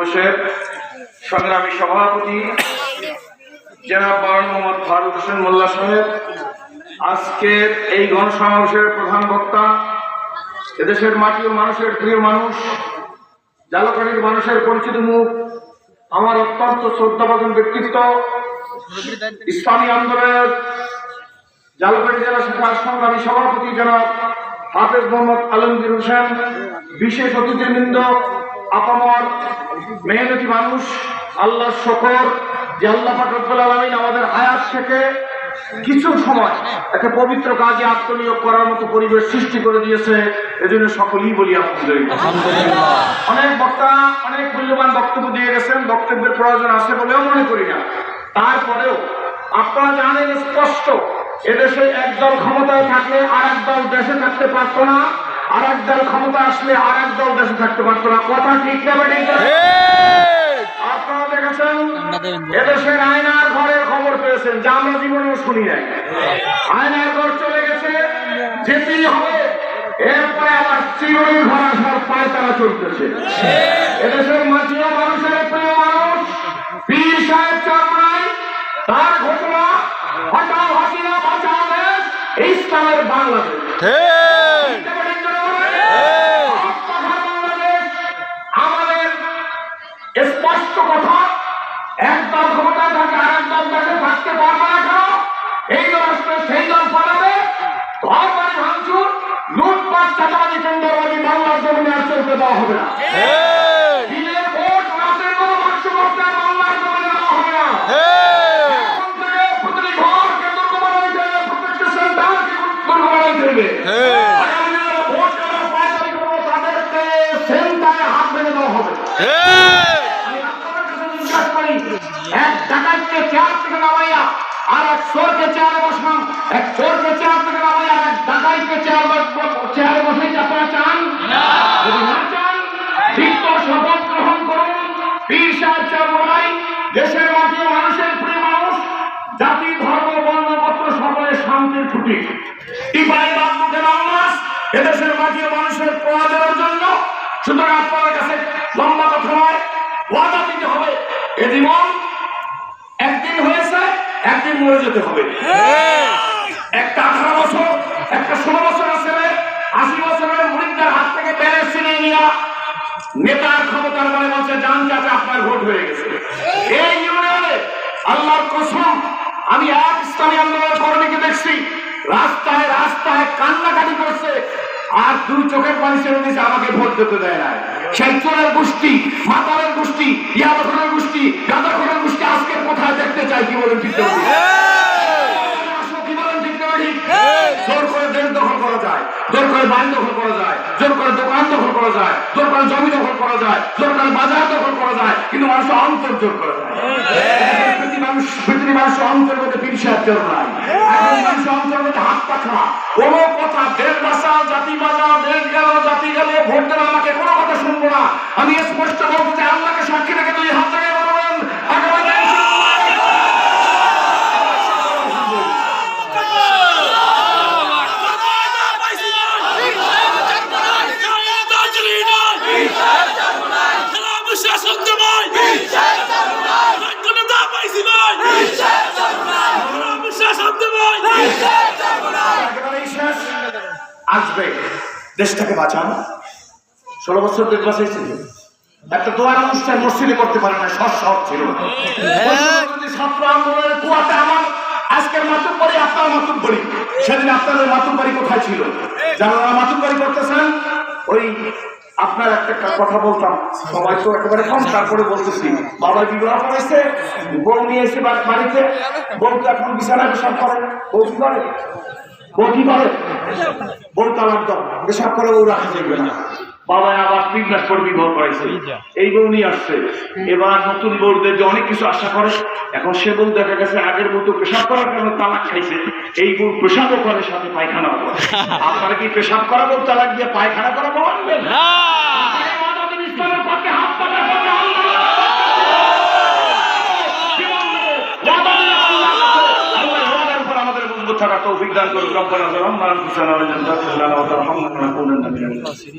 গণসমাবেশের সংগ্রামী সভাপতি জনাব মাওলানা মোহাম্মদ ফারুক হোসেন মোল্লা সাহেব, আজকের এই গণসমাবেশের প্রধান বক্তা, এদেশের মাটি ও মানুষের প্রিয় মানুষ, জালকাঠির মানুষের পরিচিত মুখ, আমার অত্যন্ত শ্রদ্ধাভাজন ব্যক্তিত্ব, ইসলামী আন্দোলনের জালকাঠি জেলা শাখার সংগ্রামী সভাপতি জনাব হাফেজ মোহাম্মদ আলমগীর হোসেন, বিশেষ অতিথিবৃন্দ, আপামর মেহনতি মানুষ, আল্লাহর শুকর যে আল্লাহ পাক রব্বুল আলামিন আমাদের হায়াত থেকে কিছু সময় একটা পবিত্র কাজে আত্মনিয়োগ করার মতো পরিবেশ সৃষ্টি করে দিয়েছে। এজন্য সকলেই বলি আলহামদুলিল্লাহ। অনেক বক্তা অনেক মূল্যবান বক্তব্য দিয়ে গেছেন, বক্তব্যের প্রয়োজন আছে বলেও মনে করি না। তারপরেও আপনারা জানেন স্পষ্ট, এদেশে একদল ক্ষমতায় থাকলে আর এক দল দেশে থাকতে পারতো না, আর এক দল ক্ষমতা আসলে আর এক দল দেশে থাকতে পারতো না। কথা ঠিক না বেঠিক? আপনারা দেখেছেন এদেশের আয়নার ঘরের খবর পেয়েছেন, যা আমরা জীবনেও শুনি নাই। আয়নার ঘর চলে গেছে, যেতেই হবে। এরপরে আবার চিরই ঘর আসার পায় তারা চলতেছে। এদেশের মাটিও মানুষের প্রিয় মানুষ পীর সাহেব চরমনাই, তার ঘোষণা হটাও হাসিনা বাঁচাও দেশ, ইসলামের বাংলাদেশ। আমাদের স্পষ্ট কথা, একদল ক্ষমতায় থাকে আর একদল দেশে থাকতে পারবে না। কেন? এই দল আসলে সেই দল পালাবে, ঘর বাড়ি ভাঙচুর, লুটপাট, চাঁদাবাজি, টেন্ডারবাজি বাংলার জমিনে আর চলতে দেওয়া হবে না। দিনের ভোট, রাতের কোনো বাক্স ভোটটা বাংলার জমিনে দেওয়া হবে না। প্রতিটি ঘরকে দুর্গ বানাই দেবে, প্রত্যেকটা সেন্টারকে দুর্গ বানাই দেবে। ভোট যারা পায় তাদেরকে সেন্টারে হাত ভেঙে দেওয়া হবে। এক ডাকাতকে চেয়ার থেকে নামাইয়া আর এক চোরকে চেয়ারে বসান, এক চোরকে চেয়ার থেকে নামাইয়া আর এক ডাকাতকে চেয়ারে বসাইতে আপনারা চান? যদি না চান, দীপ্ত শপথ গ্রহণ করুন। পীর সাহেব চরমনাই দেশের মাটি ও মানুষের প্রিয় মানুষ, জাতি, ধর্ম, বর্ণ, গোত্র সকলের শান্তির ছুটি, টিপাই বাবুকে বাংলাদেশ এদেশের মাটি ও মানুষের প্রয়োজনের জন্য। সুতরাং আপনার কাছে লম্বা কথা নয়, ওয়াদা দিতে হবে। এ জীবন একদিন হয়েছে, একদিন মরে যেতে হবে। একটা 18 বছর, একটা 16 বছরের ছেলে 80 বছরের মুরিদদের হাত থেকে ব্যালেন্স ছিনিয়ে নিয়ে নেতার ক্ষমতার বলে বলছে, জান চাচা আপনার ভোট হয়ে গেছে। এই ইউনিয়নে আল্লাহর কসম, আমি এক ইসলামী আন্দোলনের কর্মীকে দেখছি রাস্তায় রাস্তায় কান্নাকাটি করছে আর দুই চোখের পানি ছেড়ে দিয়েছে, আমাকে ভোট দিতে দেয় না। সেই চোরের গোষ্ঠী, মাতালের গোষ্ঠী, ইয়াবাখোরের গোষ্ঠী, গাঁজাখোরের গোষ্ঠী আজকে কোথায় দেখতে চাই? কি বলেন? ঠিক কি বলেন? ঠিক জোর করে দেশ দখল করা যায়, জোর করে বাড়ি দখল করা যায়, জোর করে দোকান দখল করা যায়, জোর করে জমি দখল করা যায়, জোর করে বাজার দখল করা যায়, কিন্তু মানুষের অন্তর জোর করা যায়। পৃথিবী মানুষের অন্তর মধ্যে পীর সাহেব চরমনাই, মানুষের অন্তর মধ্যে হাত পাখা, কোনো কথা দেশ বাঁচাও, জাতি বাঁচাও, দেশ গেল, জাতি গেল, ভোট দেন আমাকে, কোনো কথা শুনবো না। আমি স্পষ্ট বলতে চাই, আল্লাহকে সাক্ষী রেখে দুই হাত থেকে বলবেন আগামী আসবে, দেশটাকে বাঁচান। 16 বছর দেশ বাঁচাইছিল, একটা দোয়ার অনুষ্ঠান মসজিদে করতে পারে না, সব ছিল। ছাত্র আন্দোলনের কুয়াতে আমার আজকের মাতুব বাড়ি, আপনার মাতুব বাড়ি, সেদিন আপনাদের মাতুব বাড়ি কোথায় ছিল? যারা মাতুব বাড়ি করতেছেন, ওই আপনার একটা কথা বলতাম, সবাই তো একেবারে কম, তারপরে বলতেছি, বাবা বিবাহ করেছে, বউ নিয়ে এসে বাড়িতে, বউ তো এখন বিছানায় পেশাব করে, বউ কি করে? বউ কি করে? বউ তালাক দাও, পেশাব করে বউ রাখা যাবে না। বাবা আবার 3 মাস পর বিবাহ করেছে, এই বউ নিয়ে আসছে। এবার নতুন বউদের যে অনেক কিছু আশা করে, এখন সে বউ দেখা গেছে আগের মতো পেশাব করার কারণে তালাক খাইছে। এই বউ পেশাবও করে, সাথে পায়খানাও করে। আপনারা কি পেশাব করা বউ তালাক দিয়ে পায়খানা করা বউ আনবেন? তৌফিক দান করুন। রব্বানা যালামনা আনফুসানা ওয়া ইন লাম তাগফির লানা ওয়া তারহামনা লানাকুনান্না মিনাল খাসিরিন।